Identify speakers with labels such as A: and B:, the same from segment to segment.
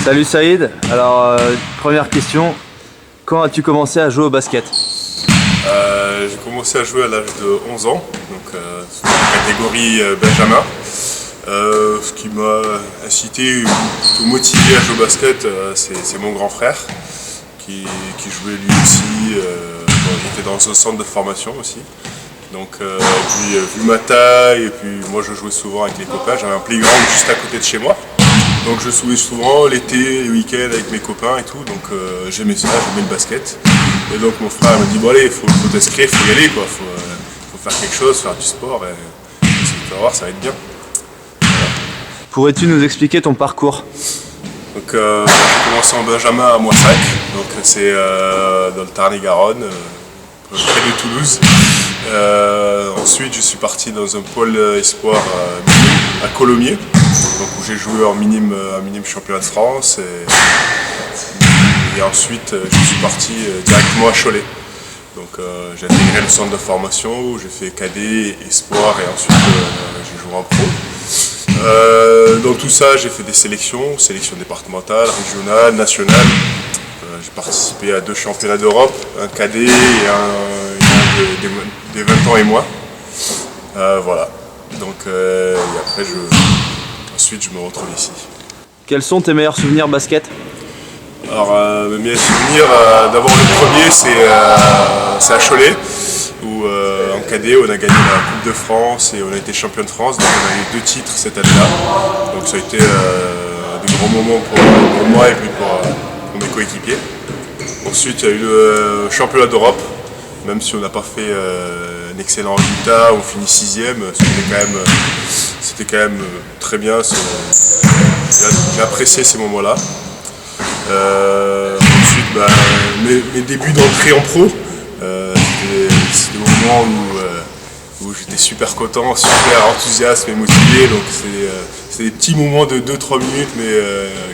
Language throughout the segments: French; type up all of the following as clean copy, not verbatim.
A: Salut Saïd, alors première question, quand as-tu commencé à jouer au basket?
B: J'ai commencé à jouer à l'âge de 11 ans, donc sous la catégorie Benjamin. Ce qui m'a incité ou motivé à jouer au basket, c'est mon grand frère qui jouait lui aussi. Il était dans un centre de formation aussi. Donc, puis vu ma taille, et puis moi je jouais souvent avec les copains, j'avais un playground juste à côté de chez moi. Donc je jouais souvent l'été, les week-ends avec mes copains et tout, donc j'aimais ça, j'aimais le basket. Et donc mon frère m'a dit bon allez, faut t'inscrire, faut y aller quoi, faut faire quelque chose, faire du sport et tu vas voir, ça va être bien.
A: Pourrais-tu nous expliquer ton parcours?
B: Donc j'ai commencé en Benjamin à Moissac, donc c'est dans le Tarn-et-Garonne, près de Toulouse. Ensuite je suis parti dans un pôle espoir à Colomiers, donc où j'ai joué en minime championnat de France et ensuite je suis parti directement à Cholet. Donc j'ai intégré le centre de formation où j'ai fait cadet, espoir et ensuite j'ai joué en pro. Dans tout ça j'ai fait des sélections départementales, régionales, nationales. J'ai participé à 2 championnats d'Europe, un cadet et un des 20 ans et moins. Voilà. Donc et après ensuite je me retrouve ici.
A: Quels sont tes meilleurs souvenirs basket?
B: Alors mes meilleurs souvenirs, d'abord le premier c'est à Cholet où en cadet on a gagné la Coupe de France et on a été champion de France, donc on a eu 2 titres cette année-là. Donc ça a été des grands moments pour moi et puis pour mes coéquipiers. Ensuite il y a eu le championnat d'Europe, même si on n'a pas fait un excellent résultat, on finit 6ème, c'était quand même très bien, j'ai apprécié ces moments-là. Ensuite mes débuts d'entrée en pro, c'était le moment où j'étais super content, super enthousiaste et motivé, donc c'est des petits moments de 2-3 minutes mais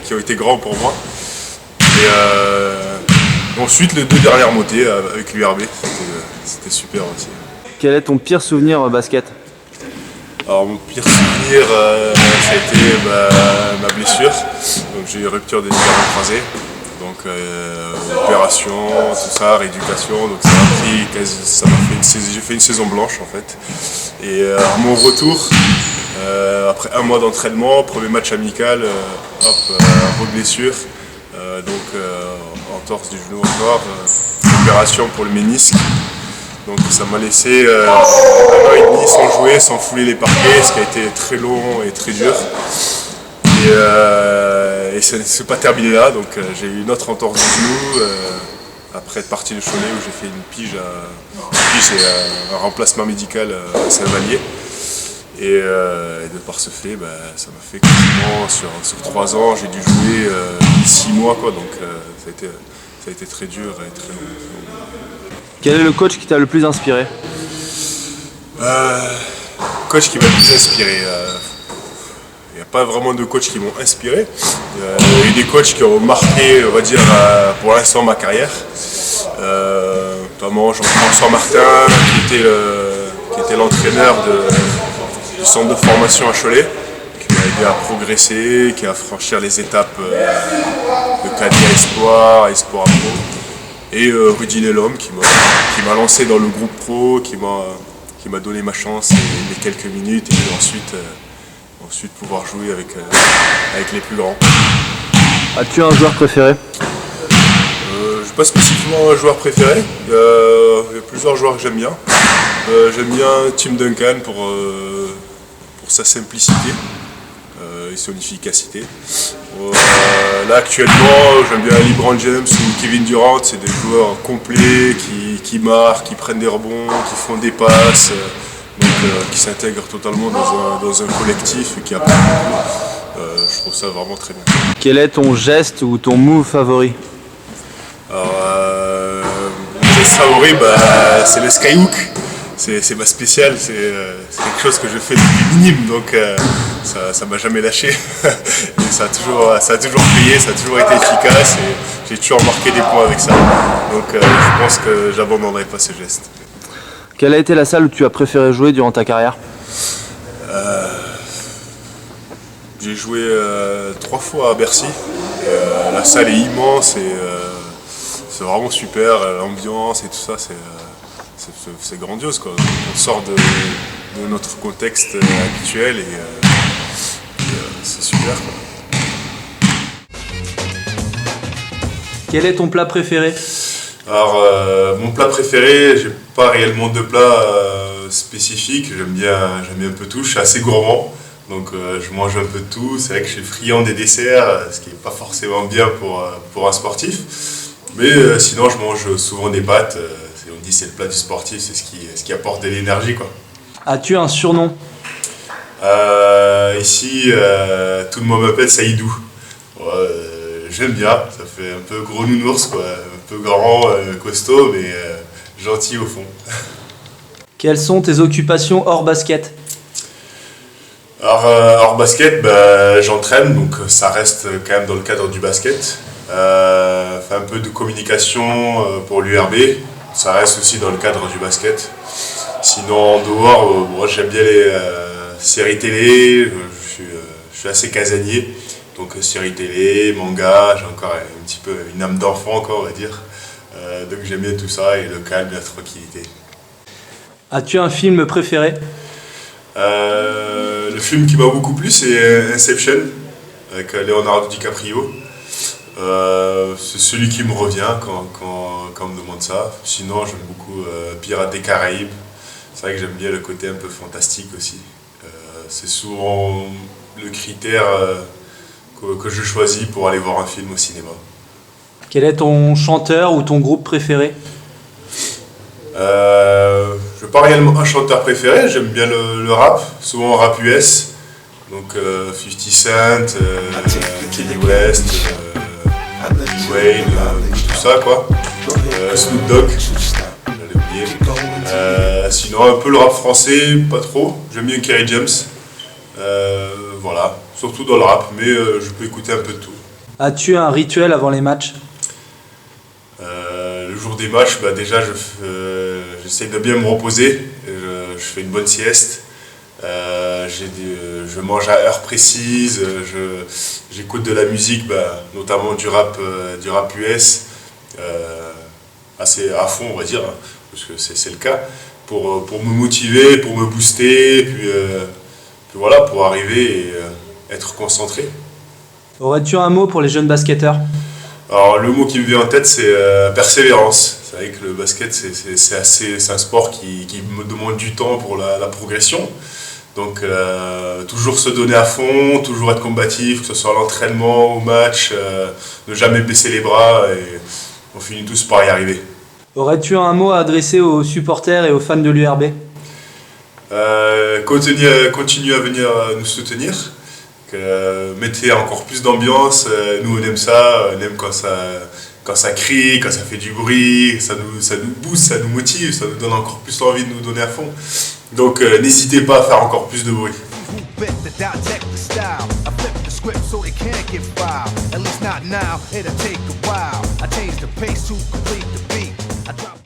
B: qui ont été grands pour moi. Et ensuite les 2 dernières montées avec l'URB, c'était super aussi.
A: Quel est ton pire souvenir basket?
B: Alors mon pire souvenir ça a été ma blessure, donc j'ai eu rupture des ligaments croisés, donc opération, tout ça, rééducation, donc j'ai fait une saison blanche en fait. Et à mon retour, après 1 mois d'entraînement, premier match amical, re-blessure, donc entorse du genou encore, opération pour le ménisque. Donc ça m'a laissé 1 an et demi sans jouer, sans fouler les parquets, ce qui a été très long et très dur. Et ça ne s'est pas terminé là, donc j'ai eu une autre entorse du genou après être parti de Cholet où j'ai fait une pige et un remplacement médical à Saint-Vallier. Et de par ce fait, ça m'a fait quasiment sur 3 ans, j'ai dû jouer 6 mois quoi, donc ça a été très dur et très long.
A: Quel est le coach qui t'a le plus inspiré?
B: Coach qui m'a le plus inspiré. Il n'y a pas vraiment de coachs qui m'ont inspiré. Il y a eu des coachs qui ont marqué, on va dire, pour l'instant ma carrière. Notamment Jean-François Martin, qui était l'entraîneur du centre de formation à Cholet, qui m'a aidé à progresser, qui a franchi les étapes de cadet à espoir à pro. Et Rudy Lelhomme qui m'a lancé dans le groupe pro, qui m'a donné ma chance et les quelques minutes et ensuite pouvoir jouer avec les plus grands.
A: As-tu un joueur préféré?
B: Je n'ai pas spécifiquement un joueur préféré, il y a plusieurs joueurs que j'aime bien. J'aime bien Tim Duncan pour sa simplicité et son efficacité. Là actuellement j'aime bien LeBron James ou Kevin Durant, c'est des joueurs complets qui marquent, qui prennent des rebonds, qui font des passes, qui s'intègrent totalement dans un collectif et qui apprennent beaucoup. Je trouve ça vraiment très bien.
A: Quel est ton geste ou ton move favori?
B: Alors mon geste favori c'est le skyhook. C'est ma spéciale, c'est quelque chose que je fais depuis minime, donc ça m'a jamais lâché. Et ça a toujours payé, ça a toujours été efficace et j'ai toujours marqué des points avec ça. Donc je pense que j'abandonnerai pas ce geste.
A: Quelle a été la salle où tu as préféré jouer durant ta carrière?
B: J'ai joué 3 fois à Bercy. Et, la salle est immense et c'est vraiment super. L'ambiance et tout ça, c'est grandiose, quoi. On sort de notre contexte habituel et c'est super, quoi.
C: Quel est ton plat préféré?
B: Alors, mon plat préféré, j'ai pas réellement de plat spécifique. J'aime bien un peu tout. Je suis assez gourmand, donc je mange un peu de tout. C'est vrai que je suis friand des desserts, ce qui n'est pas forcément bien pour un sportif. Mais sinon, je mange souvent des pâtes. On dit c'est le plat du sportif, c'est ce qui apporte de l'énergie, quoi.
C: As-tu un surnom?
B: Ici, tout le monde m'appelle Saïdou. Ouais, j'aime bien, ça fait un peu gros nounours, quoi. Un peu grand, costaud, mais gentil au fond.
C: Quelles sont tes occupations hors basket?
B: Alors, hors basket, bah, j'entraîne, donc ça reste quand même dans le cadre du basket. Fais un peu de communication pour l'URB, ça reste aussi dans le cadre du basket. Sinon, en dehors, moi, j'aime bien les séries télé, je suis assez casanier. Donc séries télé, manga, j'ai encore un petit peu une âme d'enfant encore, on va dire. Donc j'aime bien tout ça et le calme et la tranquillité.
C: As-tu un film préféré?
B: Le film qui m'a beaucoup plu, c'est Inception, avec Leonardo DiCaprio. C'est celui qui me revient quand on me demande ça. Sinon, j'aime beaucoup Pirates des Caraïbes. C'est vrai que j'aime bien le côté un peu fantastique aussi. C'est souvent le critère que je choisis pour aller voir un film au cinéma.
C: Quel est ton chanteur ou ton groupe préféré?
B: Je n'ai pas réellement un chanteur préféré, j'aime bien le rap, souvent rap US. Donc 50 Cent, Kanye West, Lil Wayne, tout ça, quoi. Snoop Dogg, j'allais oublier. Sinon un peu le rap français, pas trop. J'aime bien Kerry James. Voilà, surtout dans le rap, mais je peux écouter un peu de tout.
C: As-tu un rituel avant les matchs?
B: Le jour des matchs, bah déjà j'essaie de bien me reposer, je fais une bonne sieste, je mange à heure précise, j'écoute de la musique, bah, notamment du rap US, assez à fond on va dire, hein, parce que c'est le cas, pour me motiver, pour me booster, puis voilà, pour arriver et être concentré.
C: Aurais-tu un mot pour les jeunes basketteurs?
B: Alors le mot qui me vient en tête c'est persévérance. C'est vrai que le basket c'est un sport qui me demande du temps pour la progression. Donc toujours se donner à fond, toujours être combatif, que ce soit à l'entraînement, au match, ne jamais baisser les bras et on finit tous par y arriver.
C: Aurais-tu un mot à adresser aux supporters et aux fans de l'URB?
B: Continuez à venir nous soutenir. Mettez encore plus d'ambiance, nous on aime ça, on aime quand ça crie, quand ça fait du bruit, ça nous booste, ça nous motive, ça nous donne encore plus envie de nous donner à fond. Donc n'hésitez pas à faire encore plus de bruit.
D: So they can't get filed. At least not now, it'll take a while. I change the pace to complete the beat.